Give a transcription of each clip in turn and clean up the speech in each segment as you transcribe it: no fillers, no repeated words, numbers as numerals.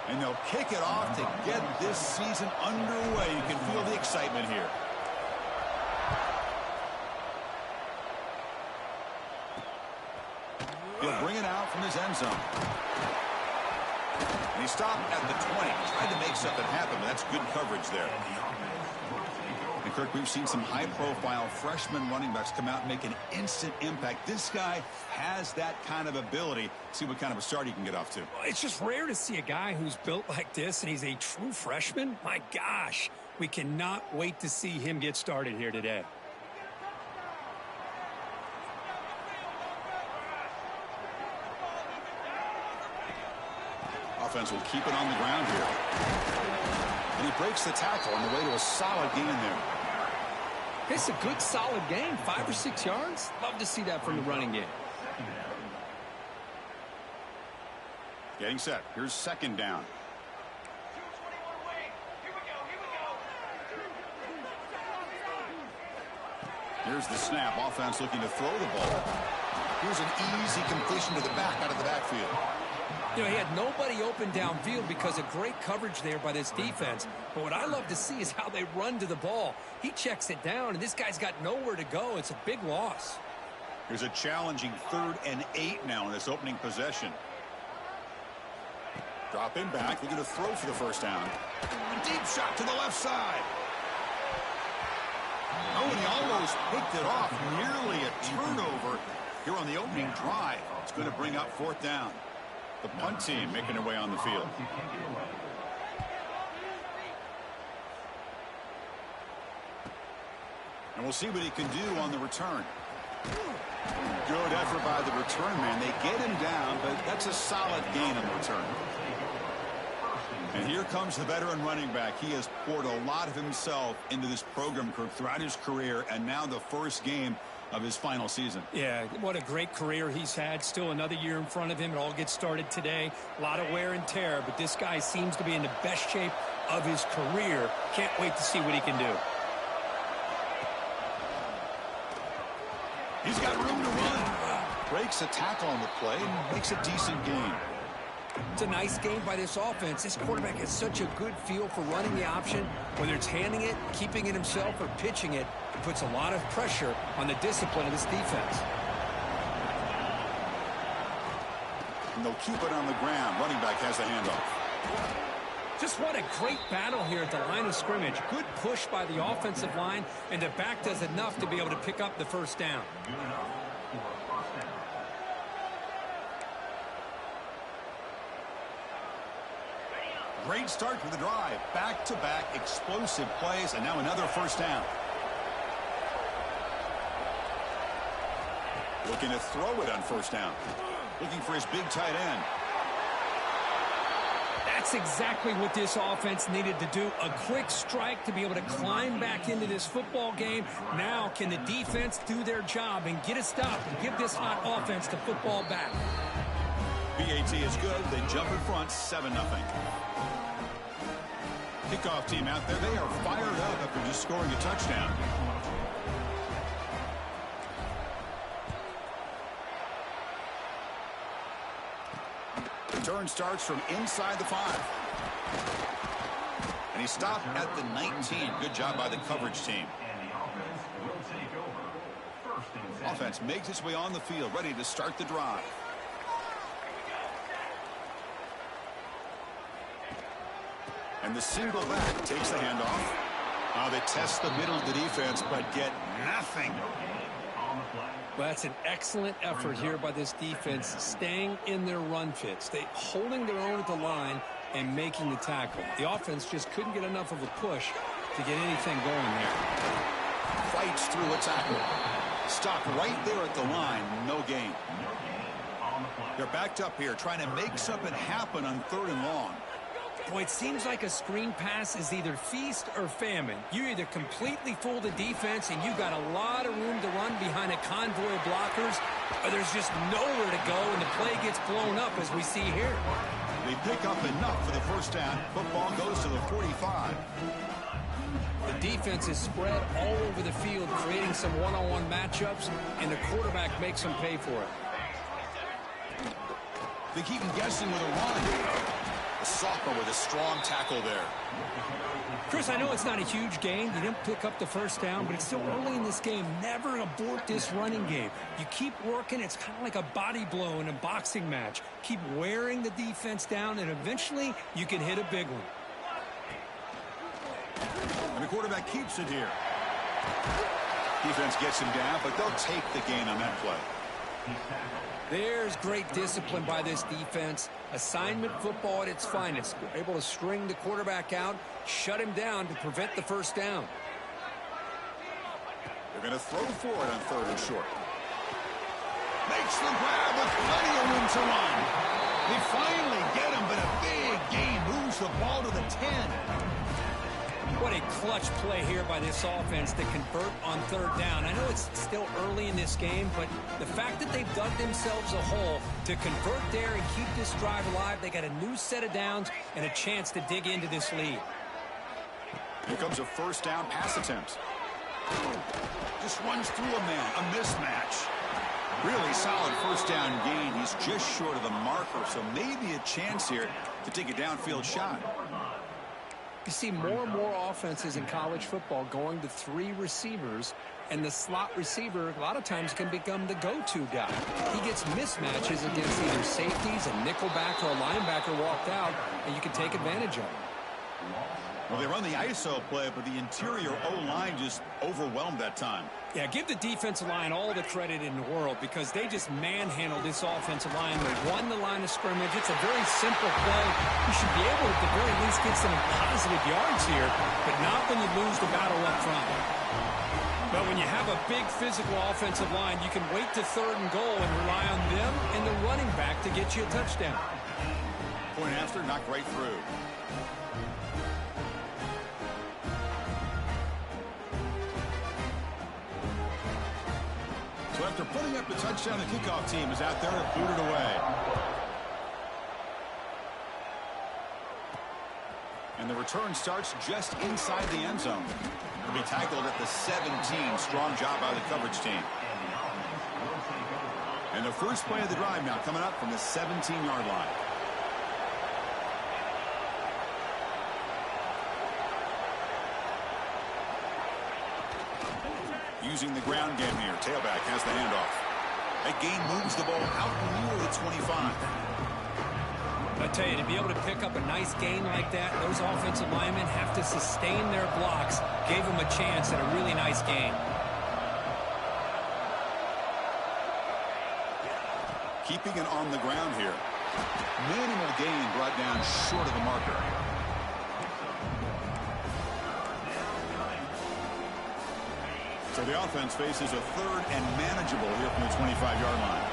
And they'll kick it off to get this season underway. You can feel the excitement here. He'll bring it out from his end zone. And he stopped at the 20. Tried to make something happen, but that's good coverage there. And, Kirk, we've seen some high-profile freshman running backs come out and make an instant impact. This guy has that kind of ability. See what kind of a start he can get off to. It's just rare to see a guy who's built like this, and he's a true freshman. My gosh, we cannot wait to see him get started here today. Offense will keep it on the ground here. And he breaks the tackle on the way to a solid gain there. It's a good, solid game. 5 or 6 yards. Love to see that from the running game. Getting set. Here's second down. Here's the snap. Offense looking to throw the ball. Here's an easy completion to the back out of the backfield. You know, he had nobody open downfield because of great coverage there by this defense. But what I love to see is how they run to the ball. He checks it down, and this guy's got nowhere to go. It's a big loss. Here's a challenging 3rd and 8 now in this opening possession. Dropping back, looking to throw for the first down. A deep shot to the left side. Oh, and he almost picked it off. Nearly a turnover here on the opening drive. It's going to bring up 4th down. The punt team making their way on the field. And we'll see what he can do on the return. Good effort by the return man. They get him down, but that's a solid gain on the return. And here comes the veteran running back. He has poured a lot of himself into this program throughout his career, and now the first game of his final season. Yeah, what a great career he's had. Still another year in front of him. It all gets started today. A lot of wear and tear, but this guy seems to be in the best shape of his career. Can't wait to see what he can do. He's got room to run. Breaks a tackle on the play and makes a decent gain. It's a nice game by this offense. This quarterback has such a good feel for running the option. Whether it's handing it, keeping it himself, or pitching it, it puts a lot of pressure on the discipline of this defense. And they'll keep it on the ground. Running back has the handoff. Just what a great battle here at the line of scrimmage. Good push by the offensive line, and the back does enough to be able to pick up the first down. Great start to the drive. Back-to-back explosive plays, and now another first down. Looking to throw it on first down. Looking for his big tight end. That's exactly what this offense needed to do. A quick strike to be able to climb back into this football game. Now can the defense do their job and get a stop and give this hot offense the football back? BAT is good. They jump in front 7-0. Kickoff team out there. They are fired up after just scoring a touchdown. Return starts from inside the 5. And he stopped at the 19. Good job by the coverage team. Offense makes its way on the field, ready to start the drive. And the single back takes the handoff. They test the middle of the defense, but get nothing. Well, that's an excellent effort here by this defense, staying in their run fits. They holding their own at the line and making the tackle. The offense just couldn't get enough of a push to get anything going there. Fights through a tackle. Stopped right there at the line. No gain. They're backed up here, trying to make something happen on 3rd and long. Boy, it seems like a screen pass is either feast or famine. You either completely fool the defense and you got a lot of room to run behind a convoy of blockers, or there's just nowhere to go and the play gets blown up as we see here. They pick up enough for the first down. Football goes to the 45. The defense is spread all over the field, creating some one-on-one matchups, and the quarterback makes them pay for it. They keep him guessing with a run. The sophomore with a strong tackle there. Chris, I know it's not a huge gain. You didn't pick up the first down, but it's still early in this game. Never abort this running game. You keep working. It's kind of like a body blow in a boxing match. Keep wearing the defense down, and eventually you can hit a big one. And the quarterback keeps it here. Defense gets him down, but they'll take the gain on that play. There's great discipline by this defense. Assignment football at its finest. They're able to string the quarterback out, shut him down to prevent the first down. They're going to throw for it on 3rd and short. Makes the grab with plenty of room to run. They finally get him, but a big gain moves the ball to the 10. What a clutch play here by this offense to convert on 3rd down. I know it's still early in this game, but the fact that they've dug themselves a hole to convert there and keep this drive alive, they got a new set of downs and a chance to dig into this lead. Here comes a first down pass attempt. Just runs through a man, a mismatch. Really solid first down gain. He's just short of the marker, so maybe a chance here to take a downfield shot. You see more and more offenses in college football going to 3 receivers, and the slot receiver a lot of times can become the go-to guy. He gets mismatches against either safeties, a nickelback, or a linebacker walked out, and you can take advantage of it. Well, they run the ISO play, but the interior O-line just overwhelmed that time. Yeah, give the defensive line all the credit in the world because they just manhandled this offensive line. They won the line of scrimmage. It's a very simple play. You should be able to, at the very least, get some positive yards here, but not when you lose the battle up front. But when you have a big physical offensive line, you can wait to 3rd and goal and rely on them and the running back to get you a touchdown. Point after, knocked right through. So after putting up the touchdown, the kickoff team is out there to boot it away. And the return starts just inside the end zone. He'll be tackled at the 17. Strong job by the coverage team. And the first play of the drive now coming up from the 17-yard line. Using the ground game here. Tailback has the handoff. That gain moves the ball out near the 25. I tell you, to be able to pick up a nice gain like that, those offensive linemen have to sustain their blocks. Gave them a chance at a really nice gain. Keeping it on the ground here. Minimal gain brought down short of the marker. So the offense faces a 3rd and manageable here from the 25-yard line.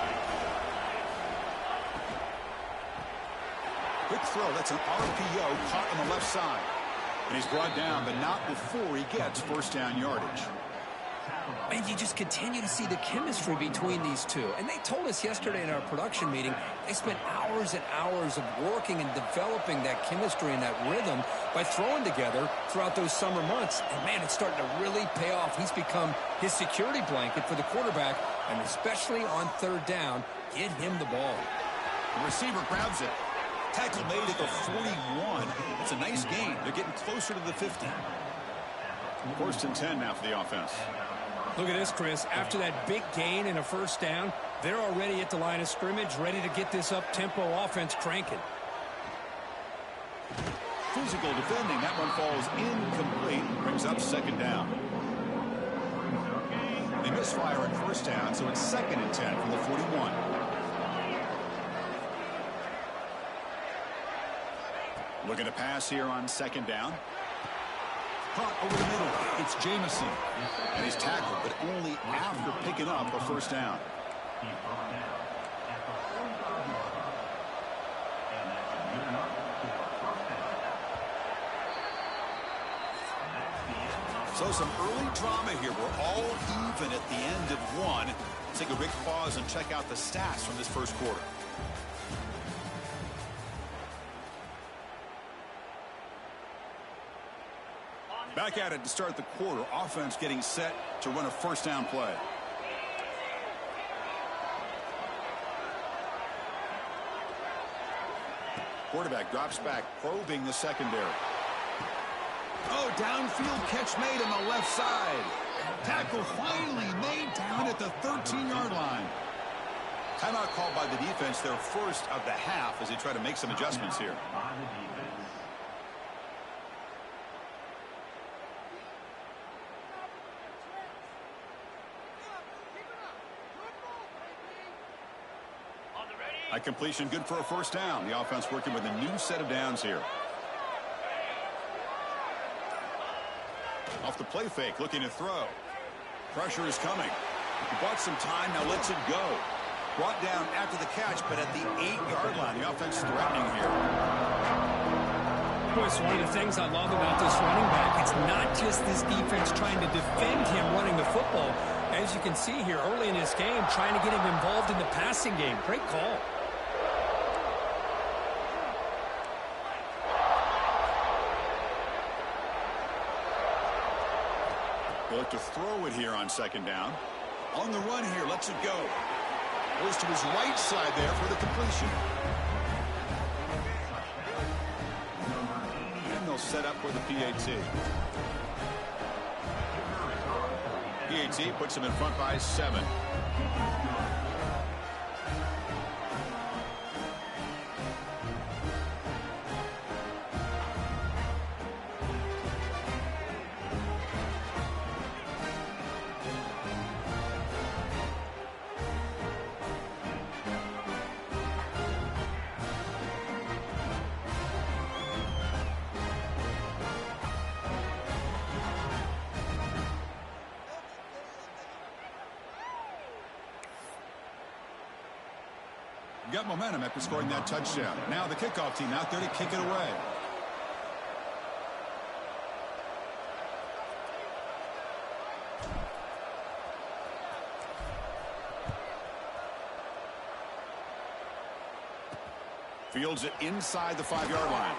Quick throw. That's an RPO caught on the left side. And he's brought down, but not before he gets first down yardage. And you just continue to see the chemistry between these two. And they told us yesterday in our production meeting, they spent hours and hours of working and developing that chemistry and that rhythm by throwing together throughout those summer months. And, man, it's starting to really pay off. He's become his security blanket for the quarterback, and especially on 3rd down, get him the ball. The receiver grabs it. Tackle made at the 41. It's a nice gain. They're getting closer to the 50. 1st and 10 now for the offense. Look at this, Chris. After that big gain and a first down, they're already at the line of scrimmage, ready to get this up-tempo offense cranking. Physical defending. That one falls incomplete. Brings up 2nd down. They misfire on first down, so it's 2nd and 10 from the 41. Looking to pass here on 2nd down. Caught over the middle. It's Jamison. And he's tackled, but only after picking up a first down. So some early drama here. We're all even at the end of one. Let's take a quick pause and check out the stats from this first quarter. Back at it to start the quarter. Offense getting set to run a first down play. Quarterback drops back, probing the secondary. Oh, downfield catch made on the left side. Tackle finally made down at the 13-yard line. Timeout called by the defense, their first of the half, as they try to make some adjustments here. A completion good for a first down. The offense working with a new set of downs here. Off the play fake, looking to throw. Pressure is coming. He bought some time, now lets it go. Brought down after the catch, but at the 8-yard line, the offense threatening here. Boy, it's one of the things I love about this running back. It's not just this defense trying to defend him running the football. As you can see here early in this game, trying to get him involved in the passing game. Great call. They look to throw it here on second down. On the run here, lets it go. Goes to his right side there for the completion. And they'll set up for the PAT. PAT puts him in front by 7. Got momentum after scoring that touchdown. Now the kickoff team out there to kick it away. Fields it inside the 5-yard line.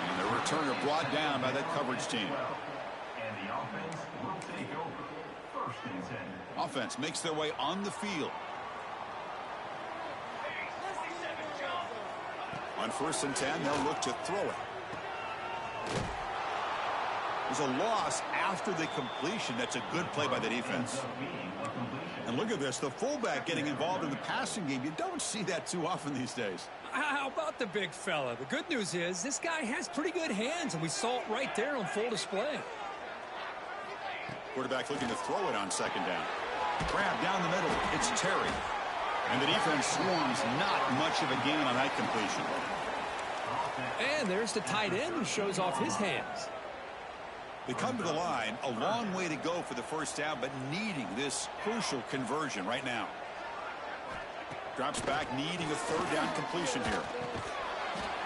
And the returner brought down by that coverage team. And the offense will take over. First and 10. Offense makes their way on the field. On 1st and 10, they'll look to throw it. There's a loss after the completion. That's a good play by the defense. And look at this, the fullback getting involved in the passing game. You don't see that too often these days. How about the big fella? The good news is this guy has pretty good hands, and we saw it right there on full display. Quarterback looking to throw it on second down. Grab down the middle. It's Terry. And the defense swarms, not much of a gain on that completion. And there's the tight end who shows off his hands. They come to the line, a long way to go for the first down, but needing this crucial conversion right now. Drops back, needing a 3rd down completion here.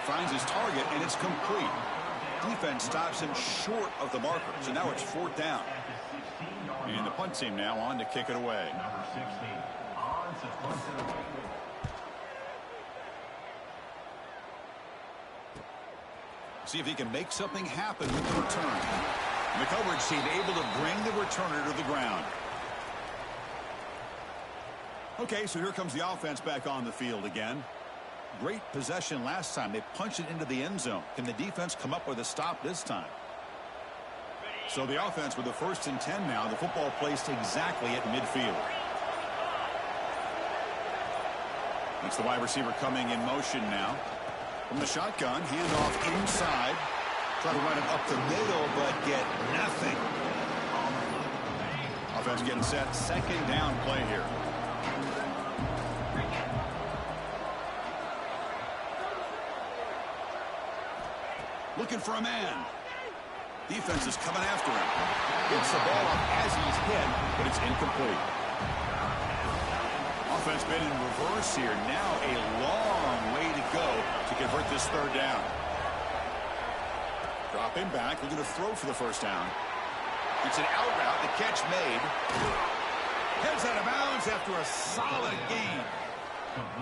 Finds his target, and it's complete. Defense stops him short of the marker, so now it's 4th down. And the punt team now on to kick it away. Number 16 on to punt it away. See if he can make something happen with the return. And the coverage team able to bring the returner to the ground. Okay, so here comes the offense back on the field again. Great possession last time. They punched it into the end zone. Can the defense come up with a stop this time? So the offense with the 1st and 10 now. The football placed exactly at midfield. It's the wide receiver coming in motion now. From the shotgun, handoff inside. Try to run it up the middle, but get nothing. Offense getting set. 2nd down play here. Looking for a man. Defense is coming after him. Gets the ball up as he's hit, but it's incomplete. Offense been in reverse here. Now a long way to go to convert this 3rd down. Dropping back, looking to throw for the first down. It's an out route. The catch made. Heads out of bounds after a solid gain.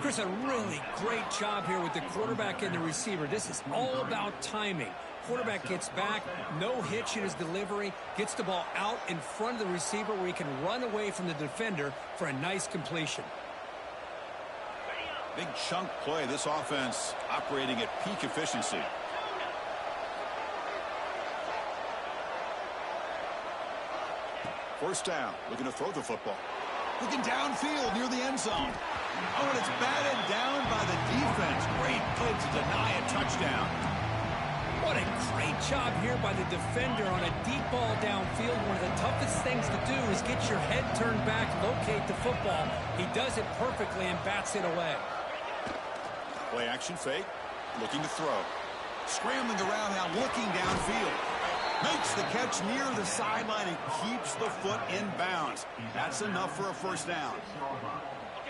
Chris, a really great job here with the quarterback and the receiver. This is all about timing. Quarterback gets back, no hitch in his delivery, gets the ball out in front of the receiver where he can run away from the defender for a nice completion. Big chunk play. This offense operating at peak efficiency. First down, looking to throw the football. Looking downfield near the end zone. Oh, and it's batted down by the defense. Great play to deny a touchdown. What a great job here by the defender on a deep ball downfield. One of the toughest things to do is get your head turned back, locate the football. He does it perfectly and bats it away. Play action fake, looking to throw. Scrambling around now, looking downfield. Makes the catch near the sideline and keeps the foot in bounds. That's enough for a first down.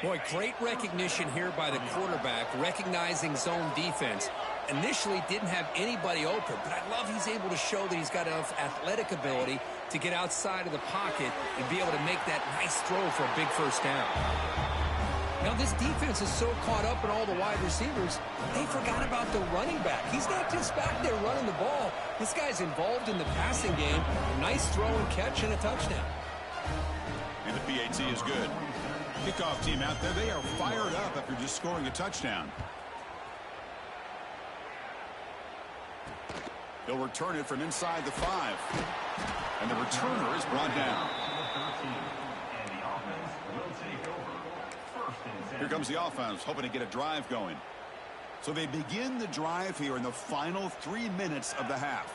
Boy, great recognition here by the quarterback, recognizing zone defense. Initially didn't have anybody open, but I love he's able to show that he's got enough athletic ability to get outside of the pocket and be able to make that nice throw for a big first down. Now, this defense is so caught up in all the wide receivers, they forgot about the running back. He's not just back there running the ball. This guy's involved in the passing game. Nice throw and catch and a touchdown. And the PAT is good. Kickoff team out there, they are fired up after just scoring a touchdown. They'll return it from inside the 5. And the returner is brought down. Here comes the offense, hoping to get a drive going. So they begin the drive here in the final 3 minutes of the half.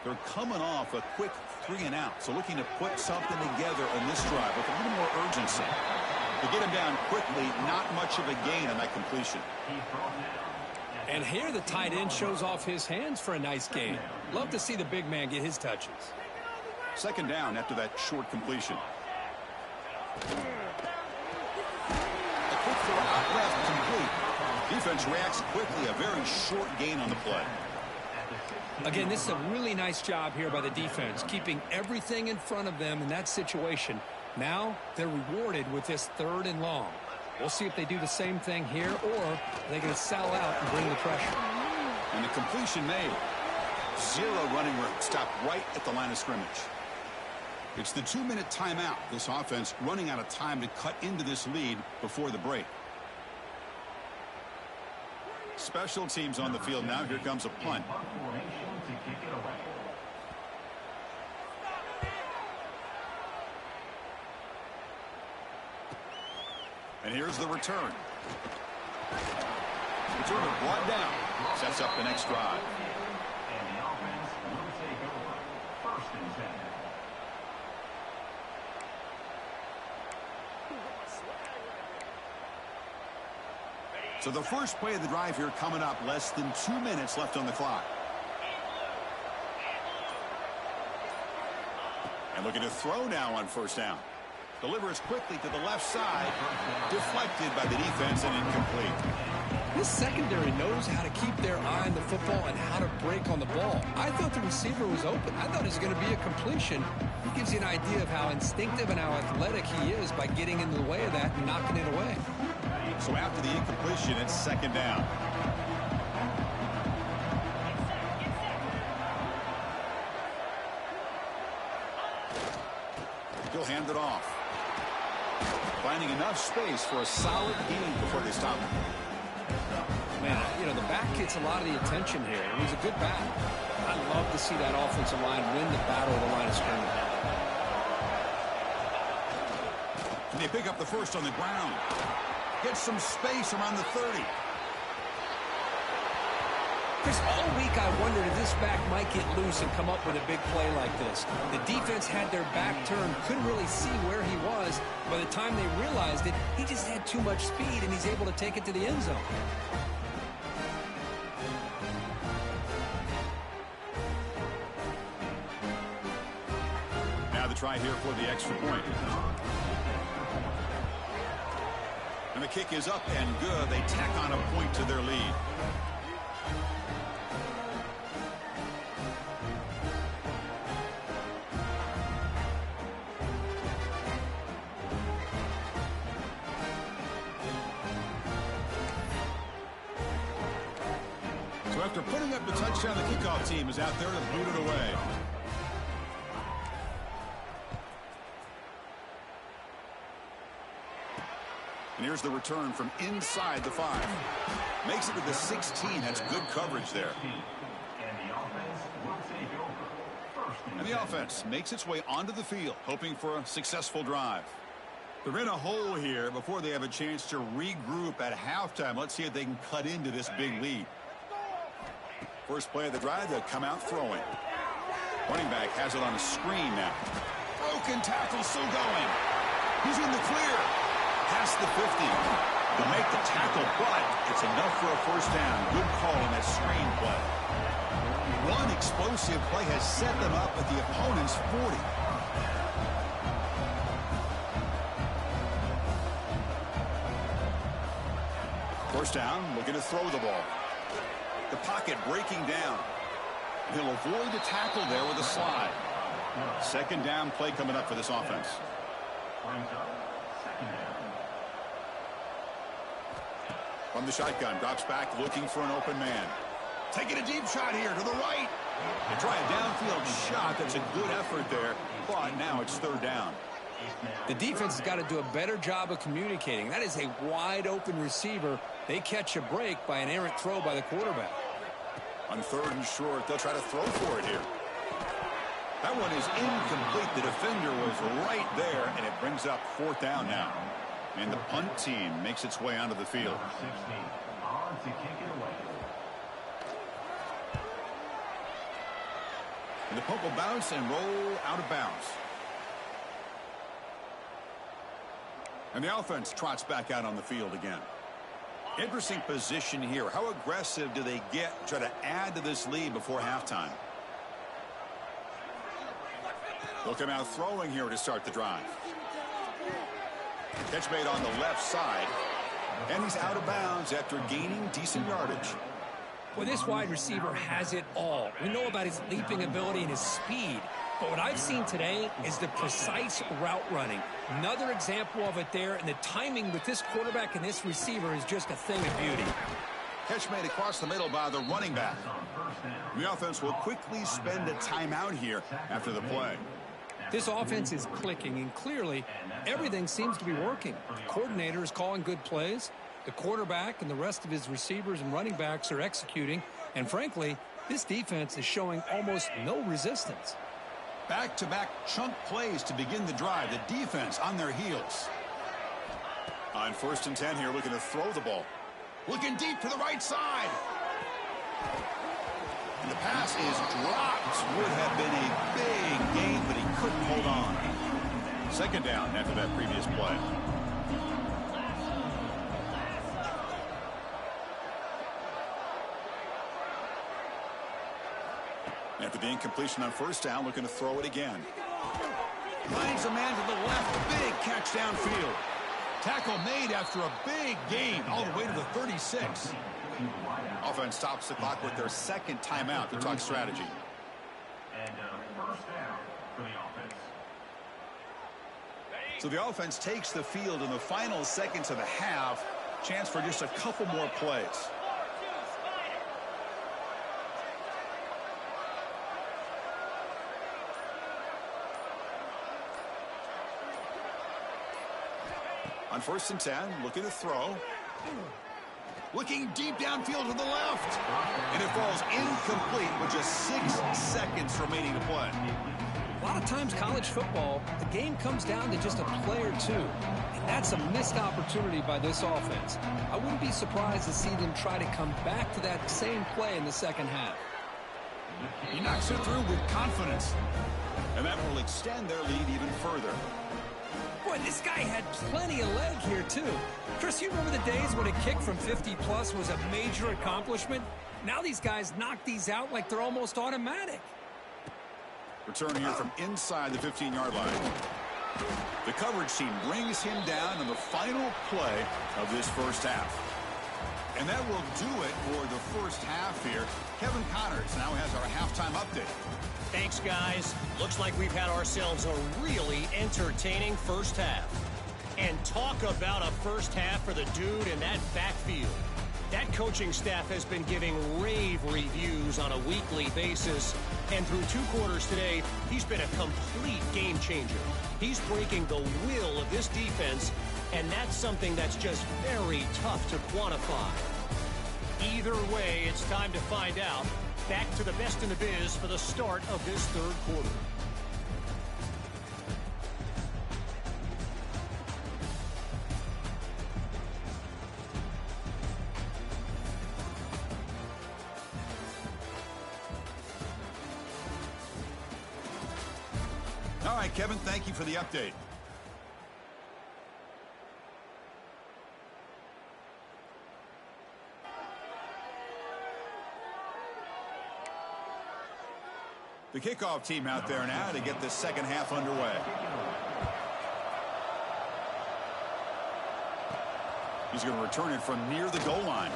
They're coming off a quick 3 and out, so looking to put something together on this drive with a little more urgency. To get him down quickly, not much of a gain on that completion. And here the tight end shows off his hands for a nice gain. Love to see the big man get his touches. Second down after that short completion. Out left, complete. Defense reacts quickly. A very short gain on the play. Again, this is a really nice job here by the defense, keeping everything in front of them in that situation. Now they're rewarded with this 3rd and long. We'll see if they do the same thing here, or they're going to sell out and bring the pressure. And the completion made. 0 running room. Stopped right at the line of scrimmage. It's the 2-minute timeout. This offense running out of time to cut into this lead before the break. Special teams on the field now. Here comes a punt. And here's the return. Returner brought down. Sets up the next drive. And the offense will take over. 1st and 10. So the first play of the drive here coming up, less than 2 minutes left on the clock. And looking to throw now on first down. Delivers quickly to the left side. Deflected by the defense and incomplete. This secondary knows how to keep their eye on the football and how to break on the ball. I thought the receiver was open. I thought it was going to be a completion. It gives you an idea of how instinctive and how athletic he is by getting into the way of that and knocking it away. So after the incompletion, it's second down. He'll hand it off. Finding enough space for a solid gain before they stop him. Man, you know, the back gets a lot of the attention here. It was a good battle. I love to see that offensive line win the battle of the line of scrimmage. And they pick up the first on the ground. Get some space around the 30. Chris, all week I wondered if this back might get loose and come up with a big play like this. The defense had their back turned, couldn't really see where he was. By the time they realized it, he just had too much speed, and he's able to take it to the end zone. Now the try here for the extra point. And the kick is up and good. They tack on a point to their lead. So after putting up the touchdown, the kickoff team is out there to boot it away. And here's the return from inside the 5. Makes it to the 16. That's good coverage there. And the offense makes its way onto the field, hoping for a successful drive. They're in a hole here before they have a chance to regroup at halftime. Let's see if they can cut into this big lead. First play of the drive, they'll come out throwing. Running back has it on a screen now. Broken tackle, still going. He's in the clear. Past the 50. They'll make the tackle, but it's enough for a first down. Good call on that screen play. One explosive play has set them up at the opponent's 40. First down, looking to throw the ball. The pocket breaking down. He'll avoid the tackle there with a slide. Second down play coming up for this offense. From the shotgun, drops back looking for an open man. Taking a deep shot here to the right. They try a downfield shot. That's a good effort there, but now it's third down. The defense has got to do a better job of communicating. That is a wide open receiver. They catch a break by an errant throw by the quarterback. On third and short, they'll try to throw for it here. That one is incomplete. The defender was right there, and it brings up fourth down now. And the punt team makes its way onto the field. And the punt will bounce and roll out of bounds. And the offense trots back out on the field again. Interesting position here. How aggressive do they get to try to add to this lead before halftime? They'll come out throwing here to start the drive. Catch made on the left side. And he's out of bounds after gaining decent yardage. Well, this wide receiver has it all. We know about his leaping ability and his speed. But what I've seen today is the precise route running. Another example of it there, and the timing with this quarterback and this receiver is just a thing of beauty. Catch made across the middle by the running back. The offense will quickly spend a timeout here after the play. This offense is clicking, and clearly everything seems to be working. The coordinator is calling good plays. The quarterback and the rest of his receivers and running backs are executing. And frankly, this defense is showing almost no resistance. Back-to-back chunk plays to begin the drive. The defense on their heels. On 1st and 10 here, looking to throw the ball. Looking deep to the right side. And the pass is dropped. Would have been a big gain, but he couldn't hold on. Second down after that previous play. After the incompletion on first down, looking to throw it again. Finds a man to the left. Big catch downfield. Tackle made after a big gain all the way to the 36. Offense stops the clock with their second timeout to talk strategy. And first down for the offense. So the offense takes the field in the final seconds of the half. Chance for just a couple more plays. On 1st and 10, looking to throw. Looking deep downfield to the left. And it falls incomplete with just 6 seconds remaining to play. A lot of times college football, the game comes down to just a play or two. And that's a missed opportunity by this offense. I wouldn't be surprised to see them try to come back to that same play in the second half. He knocks it through with confidence. And that will extend their lead even further. Boy, this guy had plenty of leg here, too. Chris, you remember the days when a kick from 50-plus was a major accomplishment? Now these guys knock these out like they're almost automatic. Return here from inside the 15-yard line. The coverage team brings him down in the final play of this first half. And that will do it for the first half here. Kevin Connors now has our halftime update. Thanks, guys. Looks like we've had ourselves a really entertaining first half. And talk about a first half for the dude in that backfield. That coaching staff has been giving rave reviews on a weekly basis. And through 2 quarters today, he's been a complete game changer. He's breaking the will of this defense And that's something that's just very tough to quantify. Either way, it's time to find out. Back to the best in the biz for the start of this third quarter. All right, Kevin, thank you for the update. The kickoff team out there now to get this second half underway. He's going to return it from near the goal line.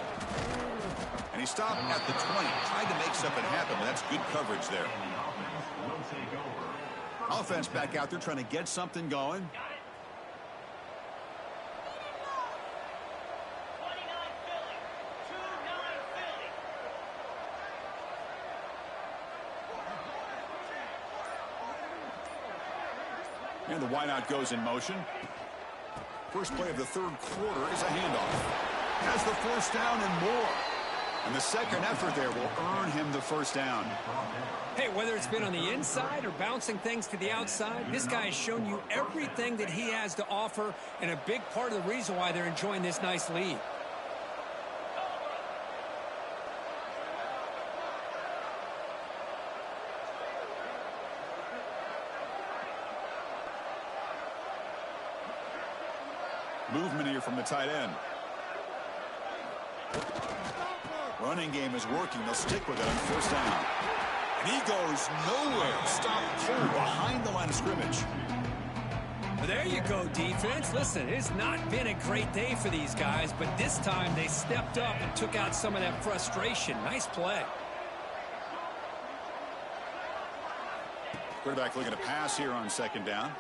And he stopped at the 20. Tried to make something happen, but that's good coverage there. Offense back out there trying to get something going. And the wideout goes in motion. First play of the third quarter is a handoff. Has the first down and more. And the second effort there will earn him the first down. Hey, whether it's been on the inside or bouncing things to the outside, this guy has shown you everything that he has to offer, and a big part of the reason why they're enjoying this nice lead. Movement here from the tight end. Running game is working. They'll stick with it on first down. And he goes nowhere. Stop cold behind the line of scrimmage. Well, there you go, defense. Listen, it's not been a great day for these guys, but this time they stepped up and took out some of that frustration. Nice play. Quarterback looking to pass here on second down.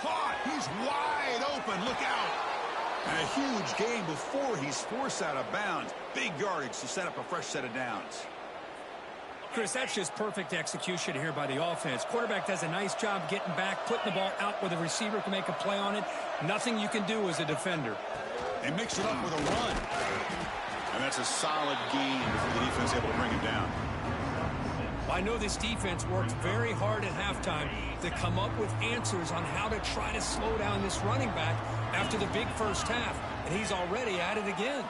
Caught. He's wide open. Look out. And a huge gain before he's forced out of bounds. Big yardage to set up a fresh set of downs. Chris, that's just perfect execution here by the offense. Quarterback does a nice job getting back, putting the ball out where the receiver can make a play on it. Nothing you can do as a defender. They mix it up with a run. And that's a solid gain before the defense is able to bring him down. I know this defense worked very hard at halftime to come up with answers on how to try to slow down this running back after the big first half. And he's already at it again.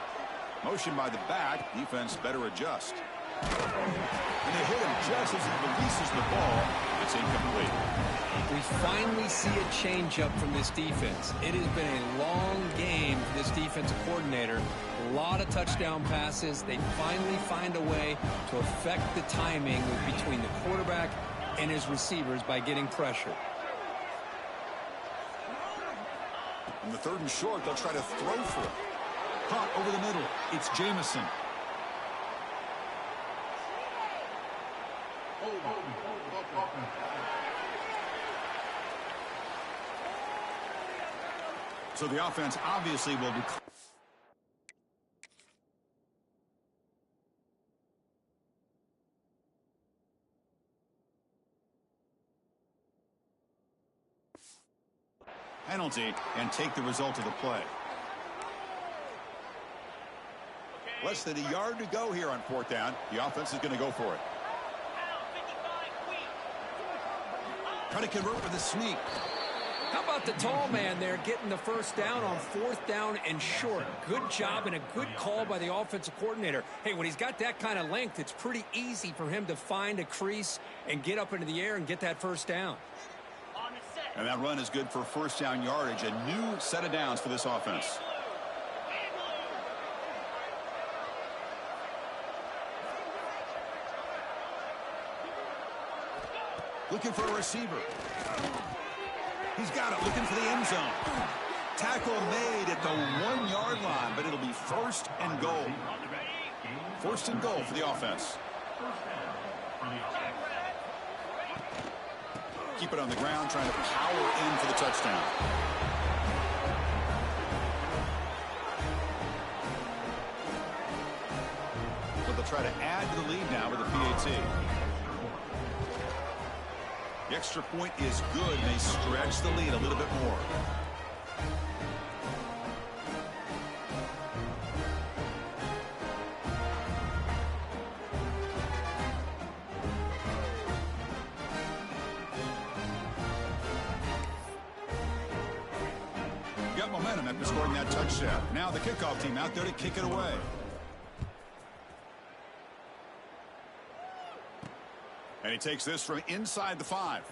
Motion by the back. Defense better adjust. And they hit him just as he releases the ball. It's incomplete. We finally see a changeup from this defense. It has been a long game for this defensive coordinator. A lot of touchdown passes. They finally find a way to affect the timing between the quarterback and his receivers by getting pressure. On the third and short, they'll try to throw for it. Caught over the middle. It's Jamison. So the offense obviously will be... penalty and take the result of the play. Less than a yard to go here on fourth down. The offense is going to go for it. Try to convert with a sneak. How about the tall man there getting the first down on fourth down and short? Good job and a good call by the offensive coordinator. Hey, when he's got that kind of length, it's pretty easy for him to find a crease and get up into the air and get that first down. And that run is good for first down yardage. A new set of downs for this offense. Looking for a receiver. He's got it, looking for the end zone. Tackle made at the 1 yard line, but it'll be first and goal. First and goal for the offense. Keep it on the ground, trying to power in for the touchdown. So they'll try to add to the lead now with a PAT. The extra point is good, and they stretch the lead a little bit more. got momentum after scoring that touchdown. Now the kickoff team out there to kick it away. And he takes this from inside the 5.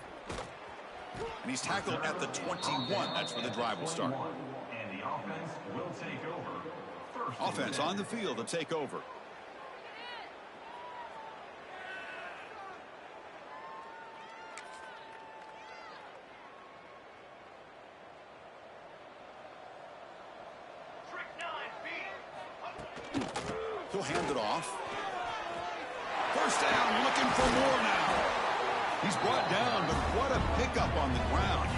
And he's tackled at the 21. That's where the drive will start. And the offense will take over. Offense on the field to take over. He'll hand it off. First down, looking for more now. He's brought down, but what a pickup on the ground.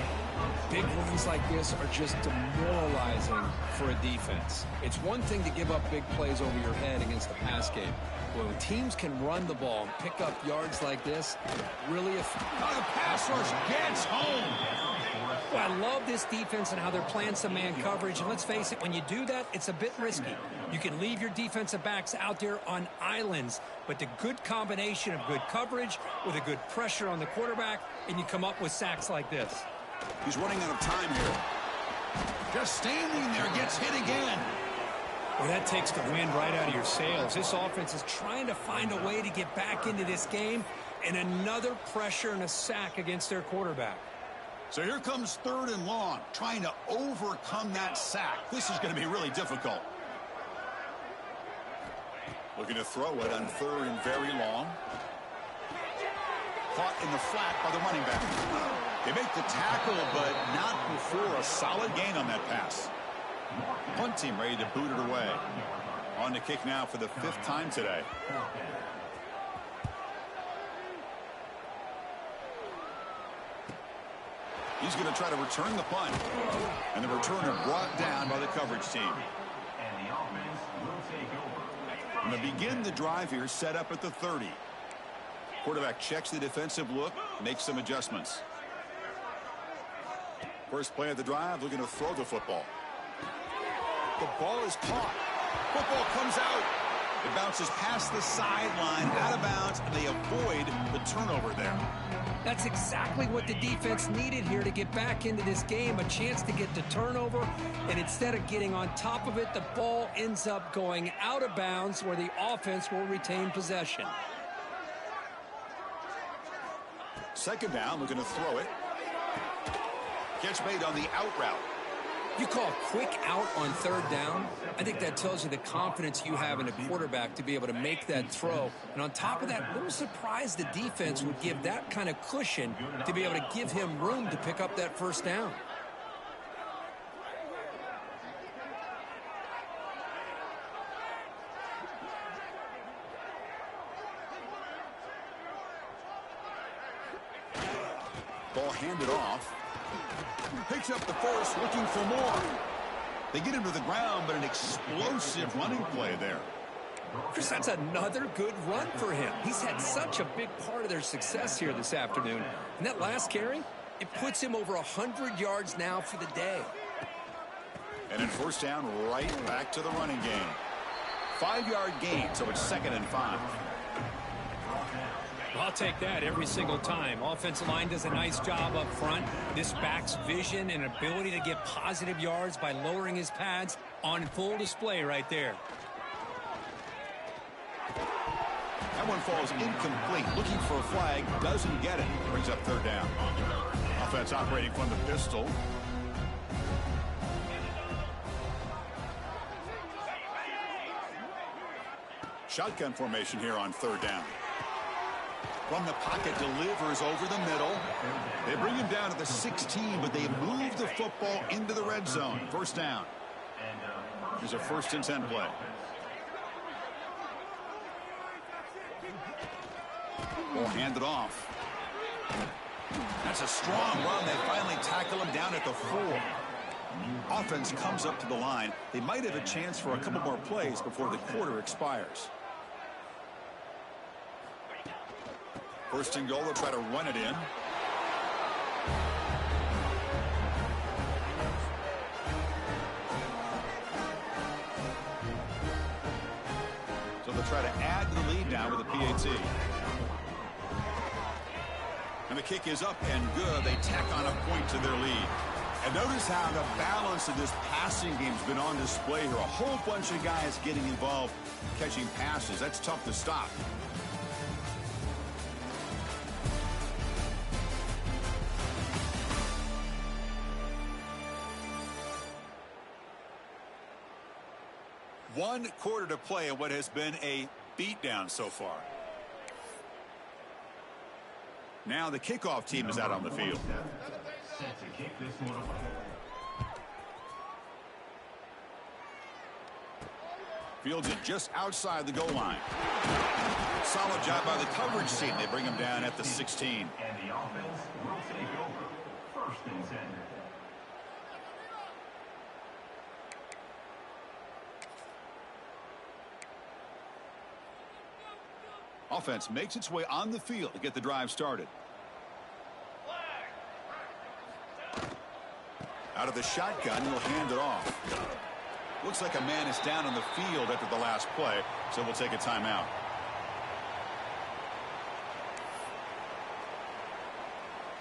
Big runs like this are just demoralizing for a defense. It's one thing to give up big plays over your head against the pass game. But when teams can run the ball and pick up yards like this, really The pass rush gets home. Well, I love this defense and how they're playing some man coverage. And let's face it, when you do that, it's a bit risky. You can leave your defensive backs out there on islands, but the good combination of good coverage with a good pressure on the quarterback, and you come up with sacks like this. He's running out of time here. Just standing there, gets hit again. Well, that takes the wind right out of your sails. This offense is trying to find a way to get back into this game, and another pressure and a sack against their quarterback. So here comes 3rd and long, trying to overcome that sack. This is going to be really difficult. Looking to throw it on 3rd and very long. Caught in the flat by the running back. They make the tackle, but not before a solid gain on that pass. Punt team ready to boot it away. On to kick now for the 5th time today. He's going to try to return the punt. And the returner brought down by the coverage team. And the offense will take over. Going to begin the drive here, set up at the 30. Quarterback checks the defensive look, makes some adjustments. First play of the drive, looking to throw the football. The ball is caught. Football comes out. It bounces past the sideline, out of bounds, and they avoid the turnover there. That's exactly what the defense needed here to get back into this game, a chance to get the turnover, and instead of getting on top of it, the ball ends up going out of bounds where the offense will retain possession. Second down, looking to throw it. Catch made on the out route. You call quick out on 3rd down. I think that tells you the confidence you have in a quarterback to be able to make that throw. And on top of that, a little surprised the defense would give that kind of cushion to be able to give him room to pick up that 1st down. Ball handed off. Picks up the 1st, looking for more. They get him to the ground, but an explosive running play there. Chris, that's another good run for him. He's had such a big part of their success here this afternoon. And that last carry, it puts him over 100 yards now for the day. And in 1st down, right back to the running game. 5-yard gain, so it's 2nd and 5. I'll take that every single time. Offensive line does a nice job up front. This back's vision and ability to get positive yards by lowering his pads on full display right there. That one falls incomplete. Looking for a flag, doesn't get it. Brings up 3rd down. Offense operating from the pistol. Shotgun formation here on 3rd down. From the pocket, delivers over the middle. They bring him down to the 16, but they move the football into the red zone. 1st down. Here's a 1st and 10 play. Ball handed off. That's a strong run. They finally tackle him down at the 4. Offense comes up to the line. They might have a chance for a couple more plays before the quarter expires. 1st and goal, they'll try to run it in. So they'll try to add to the lead now with a PAT. And the kick is up and good. They tack on a point to their lead. And notice how the balance of this passing game has been on display here. A whole bunch of guys getting involved catching passes. That's tough to stop. One quarter to play in what has been a beatdown so far. Now the kickoff team is out on the field. Set to kick this one away. Fields it just outside the goal line. Solid job by the coverage team. They bring him down at the 16. And the offense will take over. First and 10. Offense makes its way on the field to get the drive started. Out of the shotgun, he'll hand it off. Looks like a man is down on the field after the last play, so we'll take a timeout.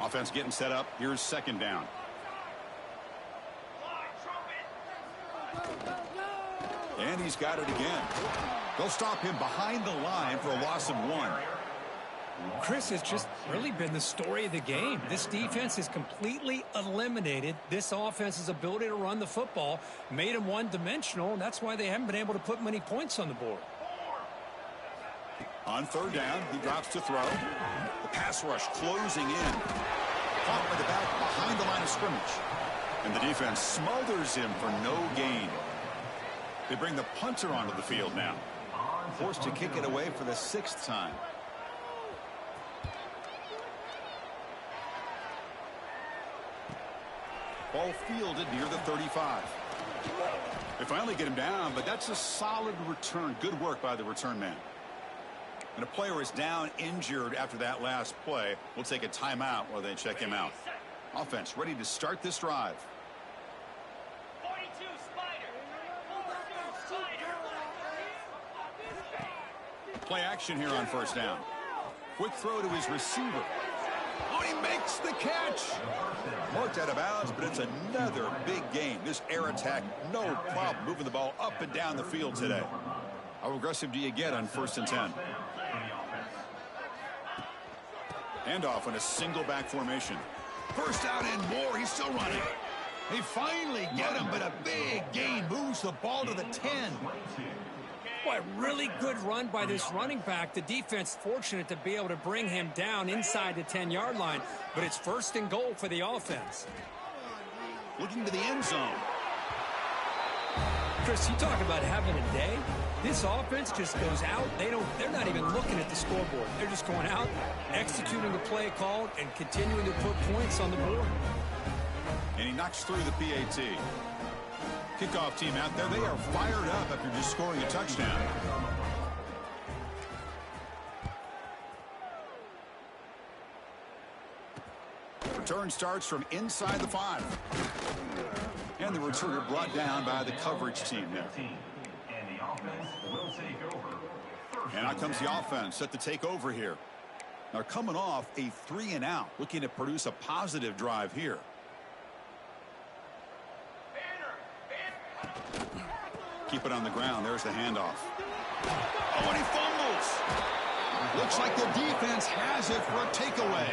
Offense getting set up. Here's second down. And he's got it again. They'll stop him behind the line for a loss of 1. Chris, has just really been the story of the game. This defense has completely eliminated this offense's ability to run the football, made them one-dimensional, and that's why they haven't been able to put many points on the board. On third down, he drops to throw. The pass rush closing in. Caught by the back behind the line of scrimmage. And the defense smothers him for no gain. They bring the punter onto the field now. Forced to kick it away for the 6th time. Ball fielded near the 35. They finally get him down, but that's a solid return. Good work by the return man. And a player is down injured after that last play. We'll take a timeout while they check him out. Offense ready to start this drive. Play action here on first down. Quick throw to his receiver. Oh, he makes the catch. Marked out of bounds, but it's another big gain. This air attack, no problem moving the ball up and down the field today. How aggressive do you get on 1st and 10? Handoff on a single back formation. First out and more. He's still running. They finally get him, but a big gain moves the ball to the 10. Boy, really good run by this running back. The defense fortunate to be able to bring him down inside the 10-yard line, but it's 1st and goal for the offense. Looking to the end zone. Chris, you talk about having a day. This offense just goes out. They're not even looking at the scoreboard. They're just going out, executing the play called, and continuing to put points on the board. And he knocks through the PAT. Kickoff team out there, they are fired up after just scoring a touchdown. Return starts from inside the 5. And the returner brought down by the coverage team there. And the offense will take over. And out comes the offense set to take over here. Now coming off a 3-and-out, looking to produce a positive drive here. Keep it on the ground. There's the handoff. Oh, and he fumbles. Looks like the defense has it for a takeaway.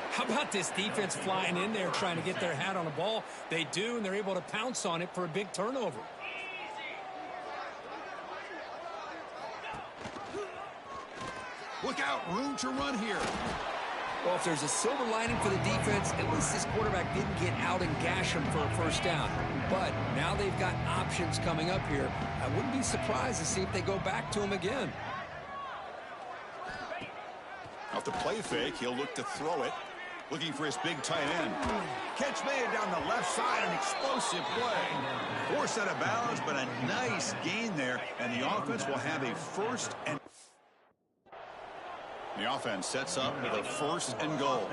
How about this defense flying in there trying to get their hat on the ball? They do, and they're able to pounce on it for a big turnover. Look out, room to run here. Well, if there's a silver lining for the defense, at least this quarterback didn't get out and gash him for a first down. But now they've got options coming up here. I wouldn't be surprised to see if they go back to him again. Off the play fake, he'll look to throw it. Looking for his big tight end. Catch made down the left side, an explosive play. Forced out of bounds, but a nice gain there. And the offense will have a 1st and... The offense sets up with a 1st and goal.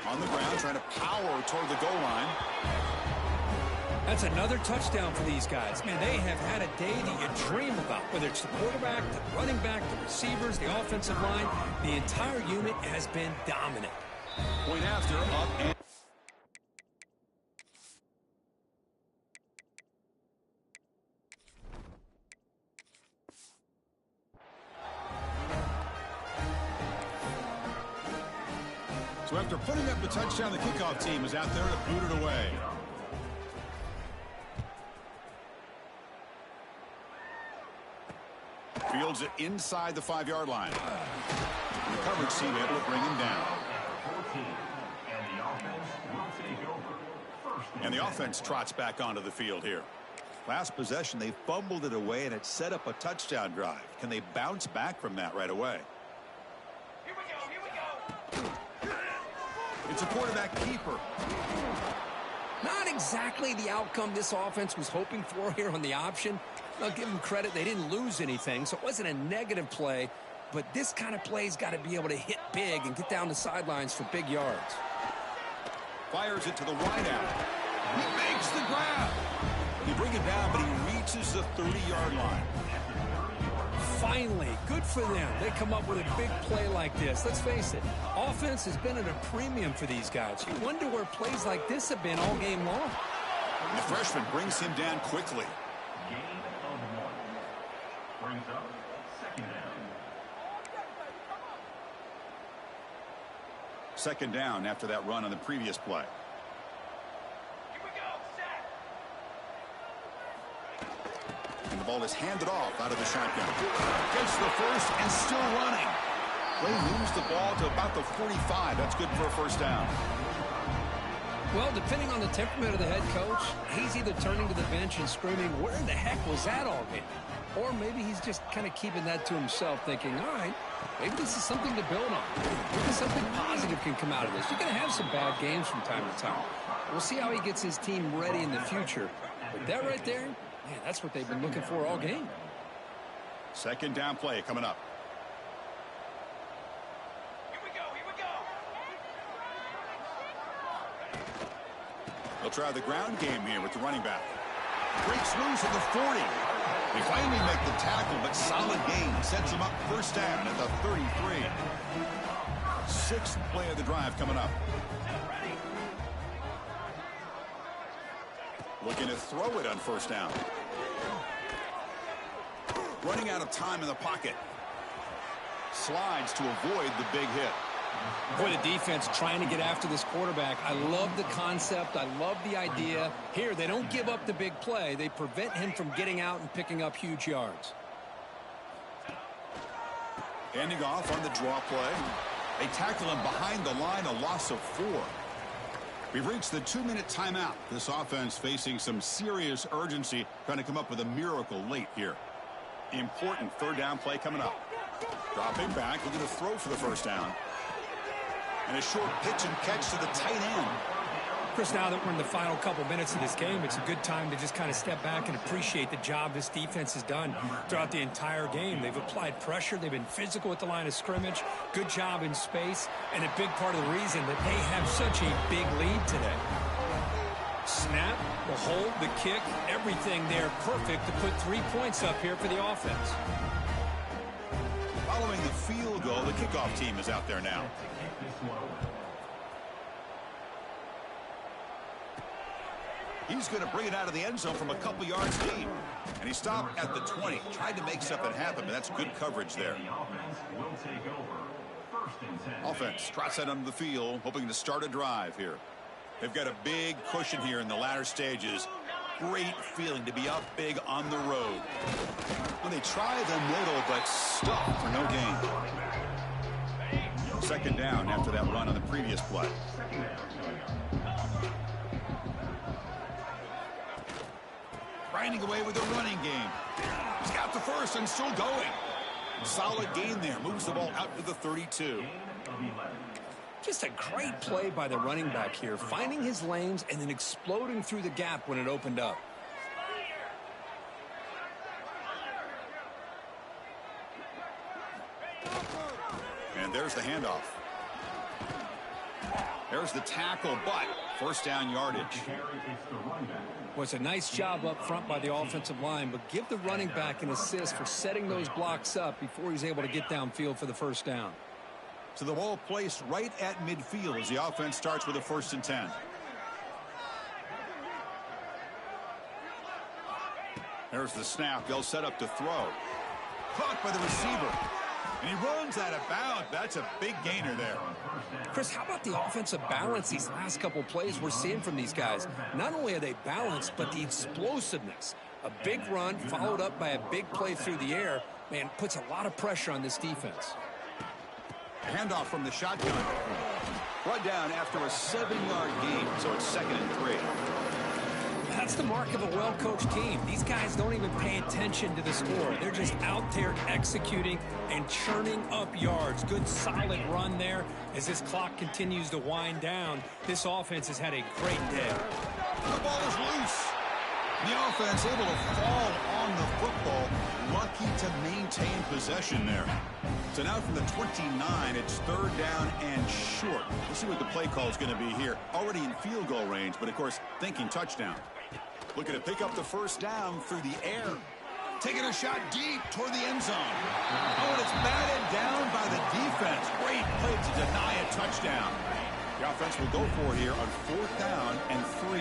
On the ground, trying to power toward the goal line. That's another touchdown for these guys. Man, they have had a day that you dream about, whether it's the quarterback, the running back, the receivers, the offensive line. The entire unit has been dominant. Point after, up and... So after putting up the touchdown, the kickoff team is out there to boot it away. Fields it inside the 5-yard line. The coverage team able to bring him down. And the offense trots back onto the field here. Last possession, they fumbled it away, and it set up a touchdown drive. Can they bounce back from that right away? Here we go. It's a quarterback keeper. Not exactly the outcome this offense was hoping for here on the option. I'll give them credit. They didn't lose anything, so it wasn't a negative play. But this kind of play's got to be able to hit big and get down the sidelines for big yards. Fires it to the wideout. He makes the grab. He bring it down, but he reaches the 30-yard line. Finally, good for them. They come up with a big play like this. Let's face it, offense has been at a premium for these guys. You wonder where plays like this have been all game long. The freshman brings him down quickly. Gain of 1. Brings up 2nd down. Second down after that run on the previous play. Here we go. Set. And the ball is handed off out of the shotgun. Gets the first and still running. They moves the ball to about the 45. That's good for a first down. Well, depending on the temperament of the head coach, he's either turning to the bench and screaming, where in the heck was that all game? Or maybe he's just kind of keeping that to himself, thinking, all right, maybe this is something to build on. Maybe something positive can come out of this. You're going to have some bad games from time to time. We'll see how he gets his team ready in the future. But that right there, man, that's what they've been looking for all game. Second down play coming up. Here we go. They'll try the ground game here with the running back. Breaks loose at the 40. They finally make the tackle, but solid gain. Sets them up first down at the 33. Sixth play of the drive coming up. Looking to throw it on first down. Running out of time in the pocket. Slides to avoid the big hit. Boy, the defense trying to get after this quarterback. I love the concept. I love the idea. Here, they don't give up the big play. They prevent him from getting out and picking up huge yards. Handing off on the draw play. They tackle him behind the line, a loss of 4. We've reached the 2-minute timeout. This offense facing some serious urgency, trying to come up with a miracle late here. Important third down play coming up. Dropping back, looking to throw for the first down. And a short pitch and catch to the tight end. Chris, now that we're in the final couple minutes of this game, it's a good time to just kind of step back and appreciate the job this defense has done throughout the entire game. They've applied pressure. They've been physical at the line of scrimmage. Good job in space. And a big part of the reason that they have such a big lead today. Snap, the hold, the kick, everything there perfect to put 3 points up here for the offense. Following the field goal, the kickoff team is out there now. He's going to bring it out of the end zone from a couple yards deep. And he stopped at the 20. Tried to make something happen, but that's good coverage there. Offense trots that onto the field, hoping to start a drive here. They've got a big cushion here in the latter stages. Great feeling to be up big on the road. Well, they try the middle, but stuck for no gain. Second down after that run on the previous play. Grinding away with the running game. He's got the first and still going. Solid gain there. Moves the ball out to the 32. Just a great play by the running back here, finding his lanes and then exploding through the gap when it opened up. And there's the handoff. There's the tackle, but first down yardage. Well, it's a nice job up front by the offensive line, but give the running back an assist for setting those blocks up before he's able to get downfield for the first down. So the ball placed right at midfield as the offense starts with a 1st and 10. There's the snap. They'll set up to throw. Caught by the receiver. And he runs out of bounds. That's a big gainer there. Chris, how about the offensive balance these last couple plays we're seeing from these guys? Not only are they balanced, but the explosiveness. A big run followed up by a big play through the air, man, puts a lot of pressure on this defense. Handoff from the shotgun. Brought down after a 7-yard gain, so it's 2nd and 3. That's the mark of a well-coached team. These guys don't even pay attention to the score. They're just out there executing and churning up yards. Good, solid run there. As this clock continues to wind down, this offense has had a great day. The ball is loose. The offense able to fall on the football. Lucky to maintain possession there. So now from the 29, it's 3rd down and short. We'll see what the play call is going to be here. Already in field goal range, but of course, thinking touchdown. Looking to pick up the 1st down through the air. Taking a shot deep toward the end zone. Oh, and it's batted down by the defense. Great play to deny a touchdown. The offense will go for it here on 4th down and 3.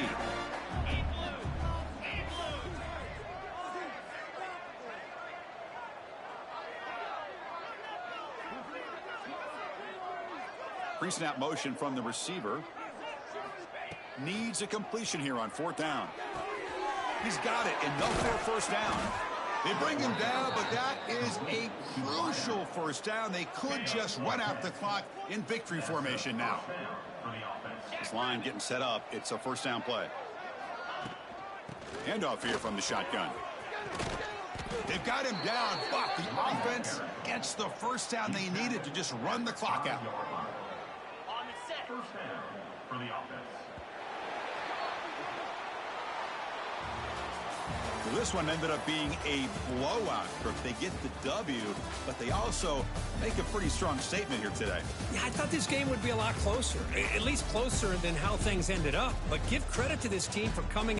Pre-snap motion from the receiver. Needs a completion here on 4th down. He's got it. Enough for a 1st down. They bring him down, but that is a crucial 1st down. They could just run out the clock in victory formation now. This line getting set up. It's a 1st down play. Handoff here from the shotgun. They've got him down, but the offense gets the 1st down they needed to just run the clock out. On the set. 1st down for the offense. Well, this one ended up being a blowout. They get the W, but they also make a pretty strong statement here today. Yeah, I thought this game would be a lot closer, at least closer than how things ended up. But give credit to this team for coming